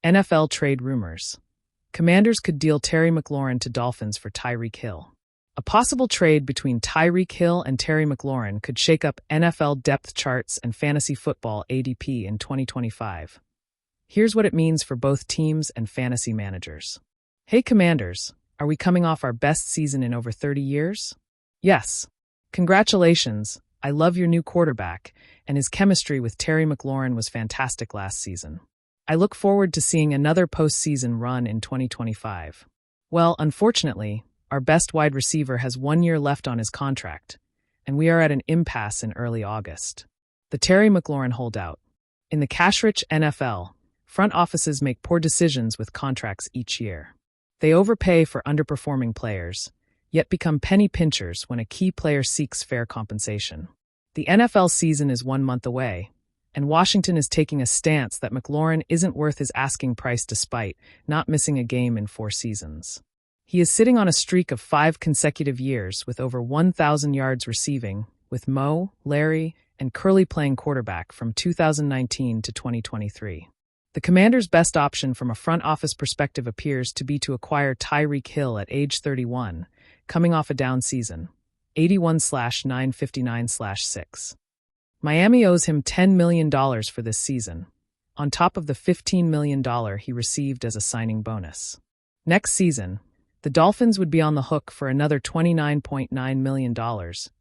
NFL trade rumors. Commanders could deal Terry McLaurin to Dolphins for Tyreek Hill. A possible trade between Tyreek Hill and Terry McLaurin could shake up NFL depth charts and fantasy football ADP in 2025. Here's what it means for both teams and fantasy managers. Hey Commanders, are we coming off our best season in over 30 years? Yes. Congratulations, I love your new quarterback, and his chemistry with Terry McLaurin was fantastic last season. I look forward to seeing another postseason run in 2025. Well, unfortunately, our best wide receiver has 1 year left on his contract, and we are at an impasse in early August. The Terry McLaurin holdout. In the cash-rich NFL, front offices make poor decisions with contracts each year. They overpay for underperforming players, yet become penny pinchers when a key player seeks fair compensation. The NFL season is 1 month away, and Washington is taking a stance that McLaurin isn't worth his asking price despite not missing a game in 4 seasons. He is sitting on a streak of 5 consecutive years with over 1,000 yards receiving, with Mo, Larry, and Curly playing quarterback from 2019 to 2023. The Commanders' best option from a front office perspective appears to be to acquire Tyreek Hill at age 31, coming off a down season, 81/959/6. Miami owes him $10 million for this season, on top of the $15 million he received as a signing bonus. Next season, the Dolphins would be on the hook for another $29.9 million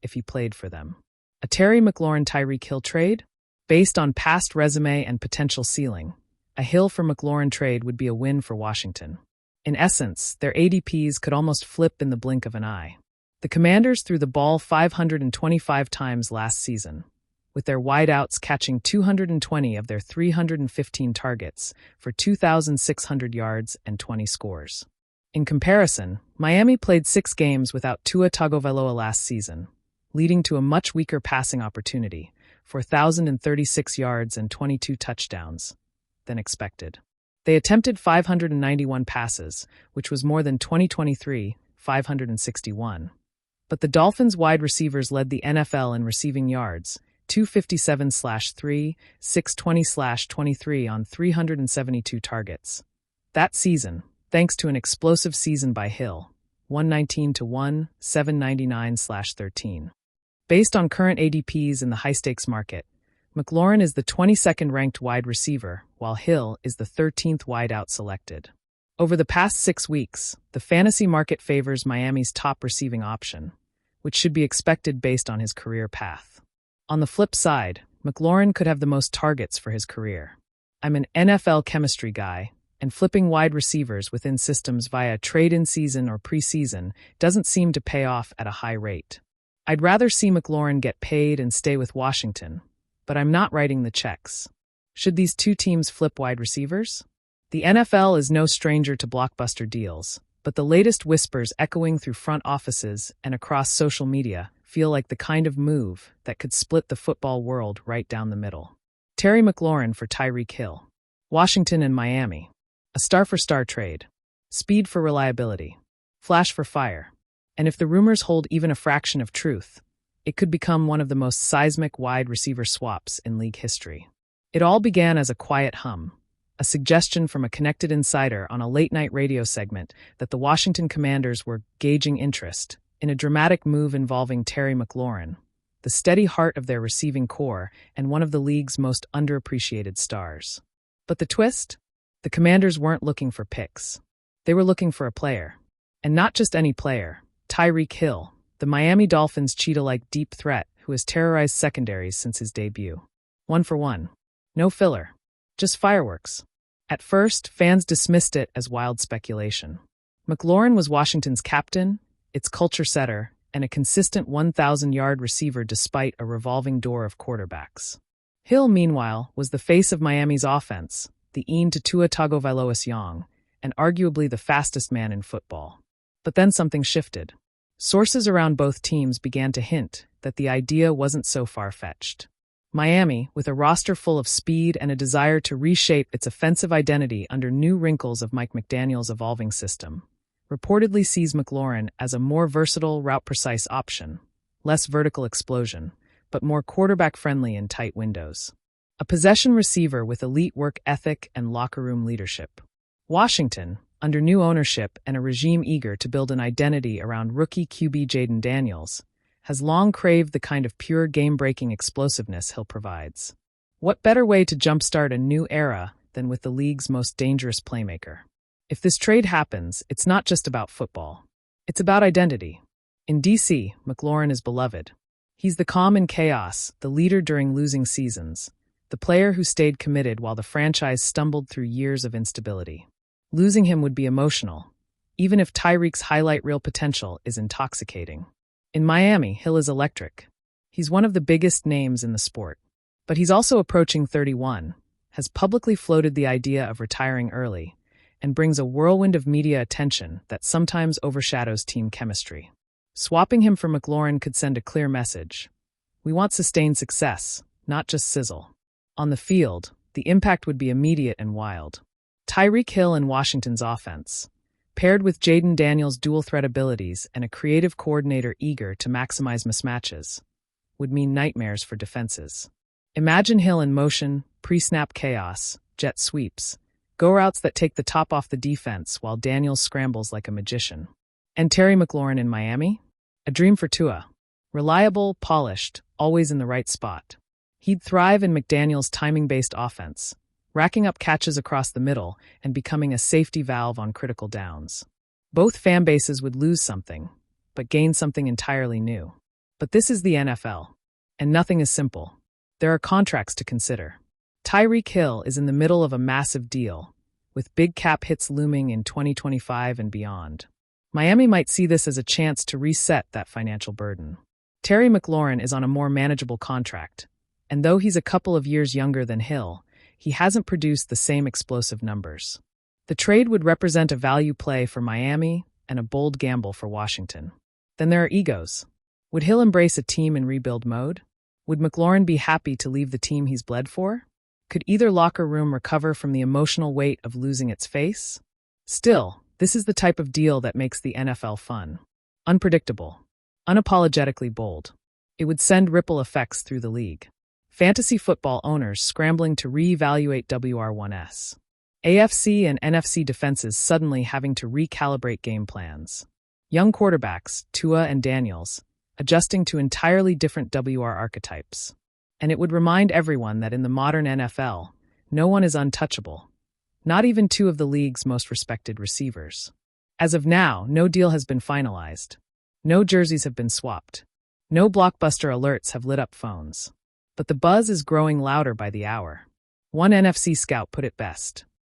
if he played for them. A Terry McLaurin-Tyreek Hill trade? Based on past resume and potential ceiling, a Hill for McLaurin trade would be a win for Washington. In essence, their ADPs could almost flip in the blink of an eye. The Commanders threw the ball 525 times last season, with their wideouts catching 220 of their 315 targets for 2,600 yards and 20 scores. In comparison, Miami played 6 games without Tua Tagovailoa last season, leading to a much weaker passing opportunity, 4,036 yards and 22 touchdowns, than expected. They attempted 591 passes, which was more than 2023, 561. But the Dolphins' wide receivers led the NFL in receiving yards, 257/3, 620/23 on 372 targets. That season, thanks to an explosive season by Hill, 119-1, 799/13. Based on current ADPs in the high-stakes market, McLaurin is the 22nd ranked wide receiver, while Hill is the 13th wideout selected. Over the past 6 weeks, the fantasy market favors Miami's top receiving option, which should be expected based on his career path. On the flip side, McLaurin could have the most targets for his career. I'm an NFL chemistry guy, and flipping wide receivers within systems via trade-in season or preseason doesn't seem to pay off at a high rate. I'd rather see McLaurin get paid and stay with Washington, but I'm not writing the checks. Should these 2 teams flip wide receivers? The NFL is no stranger to blockbuster deals, but the latest whispers echoing through front offices and across social media feel like the kind of move that could split the football world right down the middle. Terry McLaurin for Tyreek Hill. Washington and Miami. A star-for-star trade. Speed for reliability. Flash for fire. And if the rumors hold even a fraction of truth, it could become one of the most seismic wide receiver swaps in league history. It all began as a quiet hum, a suggestion from a connected insider on a late-night radio segment that the Washington Commanders were gauging interest in a dramatic move involving Terry McLaurin, the steady heart of their receiving core and one of the league's most underappreciated stars. But the twist? The Commanders weren't looking for picks. They were looking for a player. And not just any player, Tyreek Hill, the Miami Dolphins' cheetah-like deep threat who has terrorized secondaries since his debut. 1 for 1. No filler. Just fireworks. At first, fans dismissed it as wild speculation. McLaurin was Washington's captain, its culture setter, and a consistent 1,000-yard receiver despite a revolving door of quarterbacks. Hill, meanwhile, was the face of Miami's offense, the Ian to Tua Tagovailoa young, and arguably the fastest man in football. But then something shifted. Sources around both teams began to hint that the idea wasn't so far-fetched. Miami, with a roster full of speed and a desire to reshape its offensive identity under new wrinkles of Mike McDaniel's evolving system, reportedly sees McLaurin as a more versatile, route-precise option, less vertical explosion, but more quarterback-friendly in tight windows. a possession receiver with elite work ethic and locker room leadership. Washington, under new ownership and a regime eager to build an identity around rookie QB Jaden Daniels, has long craved the kind of pure game-breaking explosiveness Hill provides. What better way to jumpstart a new era than with the league's most dangerous playmaker? If this trade happens, it's not just about football. It's about identity. In DC, McLaurin is beloved. He's the calm in chaos, the leader during losing seasons, the player who stayed committed while the franchise stumbled through years of instability. Losing him would be emotional, even if Tyreek's highlight reel potential is intoxicating. In Miami, Hill is electric. He's one of the biggest names in the sport. But he's also approaching 31, has publicly floated the idea of retiring early, and brings a whirlwind of media attention that sometimes overshadows team chemistry. Swapping him for McLaurin could send a clear message. We want sustained success, not just sizzle. On the field, the impact would be immediate and wild. Tyreek Hill in Washington's offense, paired with Jaden Daniels' dual-threat abilities and a creative coordinator eager to maximize mismatches, would mean nightmares for defenses. Imagine Hill in motion, pre-snap chaos, jet sweeps, go routes that take the top off the defense while Daniels scrambles like a magician. And Terry McLaurin in Miami? A dream for Tua. Reliable, polished, always in the right spot. He'd thrive in McDaniel's timing-based offense, racking up catches across the middle and becoming a safety valve on critical downs. Both fan bases would lose something, but gain something entirely new. But this is the NFL, and nothing is simple. There are contracts to consider. Tyreek Hill is in the middle of a massive deal, with big cap hits looming in 2025 and beyond. Miami might see this as a chance to reset that financial burden. Terry McLaurin is on a more manageable contract, and though he's a couple of years younger than Hill, he hasn't produced the same explosive numbers. The trade would represent a value play for Miami and a bold gamble for Washington. Then there are egos. Would Hill embrace a team in rebuild mode? Would McLaurin be happy to leave the team he's bled for? Could either locker room recover from the emotional weight of losing its face? Still, this is the type of deal that makes the NFL fun. Unpredictable. Unapologetically bold. It would send ripple effects through the league. Fantasy football owners scrambling to reevaluate WR1S. AFC and NFC defenses suddenly having to recalibrate game plans. Young quarterbacks, Tua and Daniels, adjusting to entirely different WR archetypes. And it would remind everyone that in the modern NFL, no one is untouchable. Not even two of the league's most respected receivers. As of now, no deal has been finalized. No jerseys have been swapped. No blockbuster alerts have lit up phones. But the buzz is growing louder by the hour. One NFC scout put it best.